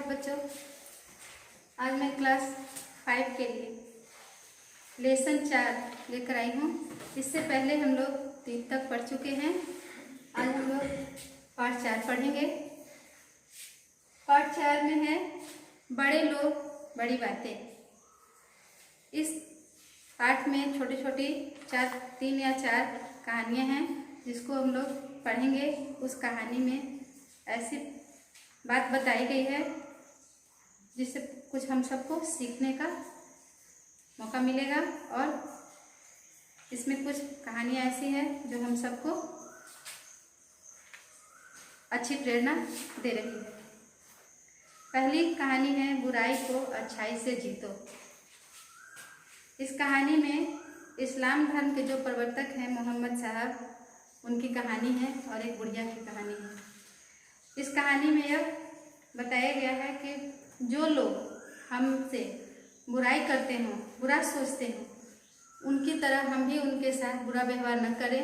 बच्चों, आज मैं क्लास 5 के लिए लेसन 4 लेकर आई हूँ। इससे पहले हम लोग 3 तक पढ़ चुके हैं। आज हम लोग पाठ 4 पढ़ेंगे। पाठ 4 में है बड़े लोग बड़ी बातें। इस पाठ में छोटी छोटी 3 या 4 कहानियाँ हैं जिसको हम लोग पढ़ेंगे। उस कहानी में ऐसी बात बताई गई है जिससे कुछ हम सबको सीखने का मौका मिलेगा, और इसमें कुछ कहानियाँ ऐसी हैं जो हम सबको अच्छी प्रेरणा दे रही है। पहली कहानी है बुराई को अच्छाई से जीतो। इस कहानी में इस्लाम धर्म के जो प्रवर्तक हैं मोहम्मद साहब, उनकी कहानी है और एक बुढ़िया की कहानी है। इस कहानी में यह बताया गया है कि जो लोग हमसे बुराई करते हों, बुरा सोचते हों, उनकी तरह हम भी उनके साथ बुरा व्यवहार न करें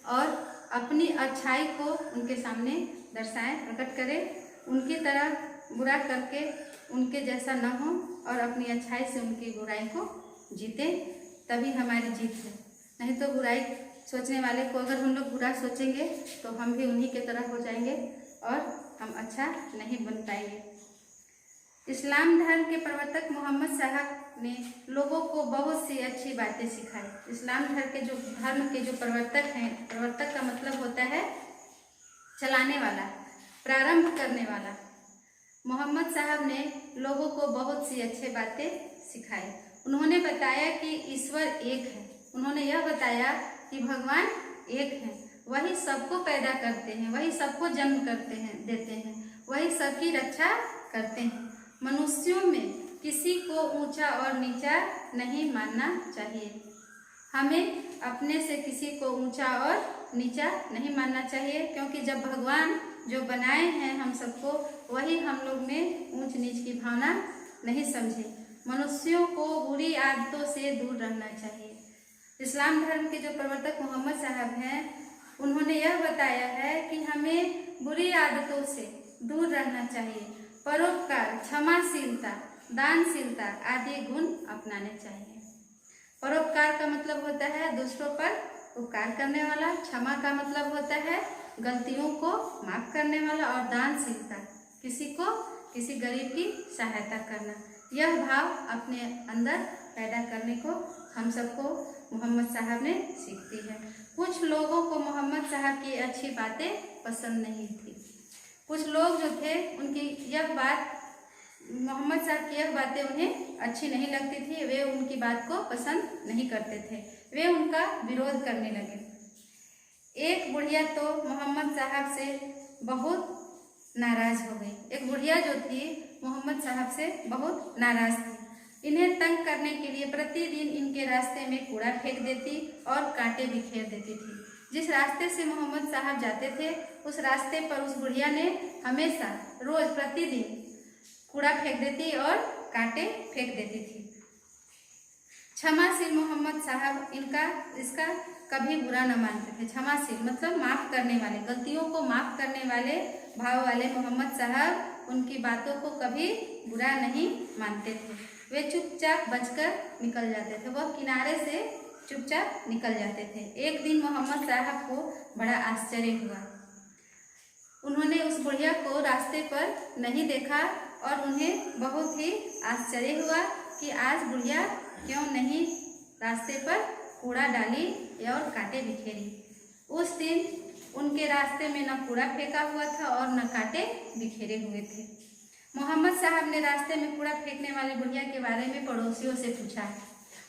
और अपनी अच्छाई को उनके सामने दर्शाएं, प्रकट करें। उनकी तरह बुरा करके उनके जैसा न हो और अपनी अच्छाई से उनकी बुराई को जीतें, तभी हमारी जीत है। नहीं तो बुराई सोचने वाले को अगर हम लोग बुरा सोचेंगे तो हम भी उन्हीं के तरह हो जाएंगे और हम अच्छा नहीं बन पाएंगे। इस्लाम धर्म के प्रवर्तक मोहम्मद साहब ने लोगों को बहुत सी अच्छी बातें सिखाई। इस्लाम धर्म के जो प्रवर्तक हैं, प्रवर्तक का मतलब होता है चलाने वाला, प्रारंभ करने वाला। मोहम्मद साहब ने लोगों को बहुत सी अच्छी बातें सिखाई। उन्होंने बताया कि ईश्वर एक है। उन्होंने यह बताया कि भगवान एक है, वही सबको पैदा करते हैं, वही सबको जन्म देते हैं, वही सबकी रक्षा करते हैं। मनुष्यों में किसी को ऊंचा और नीचा नहीं मानना चाहिए। हमें अपने से किसी को ऊंचा और नीचा नहीं मानना चाहिए, क्योंकि जब भगवान जो बनाए हैं हम सबको, वही हम लोग में ऊंच नीच की भावना नहीं समझे। मनुष्यों को बुरी आदतों से दूर रहना चाहिए। इस्लाम धर्म के जो प्रवर्तक मोहम्मद साहब हैं, उन्होंने यह बताया है कि हमें बुरी आदतों से दूर रहना चाहिए। परोपकार, क्षमाशीलता, दानशीलता आदि गुण अपनाने चाहिए। परोपकार का मतलब होता है दूसरों पर उपकार करने वाला। क्षमा का मतलब होता है गलतियों को माफ करने वाला, और दानशीलता किसी गरीब की सहायता करना। यह भाव अपने अंदर पैदा करने को हम सबको मोहम्मद साहब ने सीखती है। कुछ लोगों को मोहम्मद साहब की अच्छी बातें पसंद नहीं थी। कुछ लोग जो थे मोहम्मद साहब की यह बातें उन्हें अच्छी नहीं लगती थी। वे उनकी बात को पसंद नहीं करते थे, वे उनका विरोध करने लगे। एक बुढ़िया तो मोहम्मद साहब से बहुत नाराज हो गई। एक बुढ़िया जो थी मोहम्मद साहब से बहुत नाराज थी। इन्हें तंग करने के लिए प्रतिदिन इनके रास्ते में कूड़ा फेंक देती और कांटे बिखेर देती थी। जिस रास्ते से मोहम्मद साहब जाते थे, उस रास्ते पर उस बुढ़िया ने हमेशा रोज प्रतिदिन कूड़ा फेंक देती और कांटे फेंक देती थी। क्षमाशील मोहम्मद साहब इसका कभी बुरा न मानते थे। क्षमाशील मतलब माफ करने वाले, गलतियों को माफ करने वाले भाव वाले मोहम्मद साहब उनकी बातों को कभी बुरा नहीं मानते थे। वे चुपचाप बचकर निकल जाते थे, वह किनारे से चुपचाप निकल जाते थे। एक दिन मोहम्मद साहब को बड़ा आश्चर्य हुआ। उन्होंने उस बुढ़िया को रास्ते पर नहीं देखा और उन्हें बहुत ही आश्चर्य हुआ कि आज बुढ़िया क्यों नहीं रास्ते पर कूड़ा डाली और कांटे बिखेरी। उस दिन उनके रास्ते में न कूड़ा फेंका हुआ था और न कांटे बिखेरे हुए थे। मोहम्मद साहब ने रास्ते में कूड़ा फेंकने वाली बुढ़िया के बारे में पड़ोसियों से पूछा।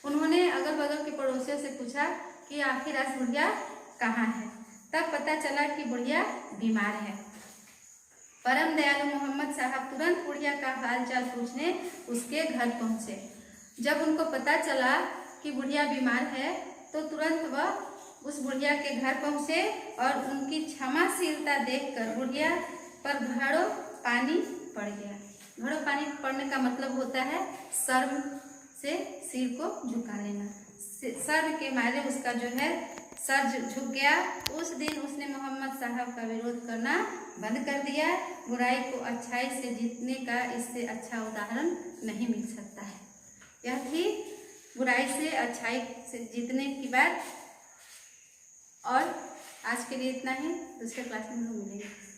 उन्होंने अगल बगल के पड़ोसियों से पूछा कि आखिर आज बुढ़िया कहाँ है। तब पता चला कि बुढ़िया बीमार है। परम दयालु मोहम्मद साहब तुरंत बुढ़िया का हाल चाल पूछने उसके घर पहुँचे। जब उनको पता चला कि बुढ़िया बीमार है तो तुरंत वह उस बुढ़िया के घर पहुँचे और उनकी क्षमाशीलता देखकर बुढ़िया पर घड़ों पानी पड़ गया। घड़ों पानी पड़ने का मतलब होता है शर्म से सिर को झुका लेना। शर्म के मारे उसका जो है सर झुक गया। उस दिन उसने मोहम्मद साहब का विरोध करना बंद कर दिया। बुराई को अच्छाई से जीतने का इससे अच्छा उदाहरण नहीं मिल सकता है। यह थी बुराई से अच्छाई से जीतने की बात। और आज के लिए इतना ही, दूसरे क्लास में हम लोग मिलेंगे।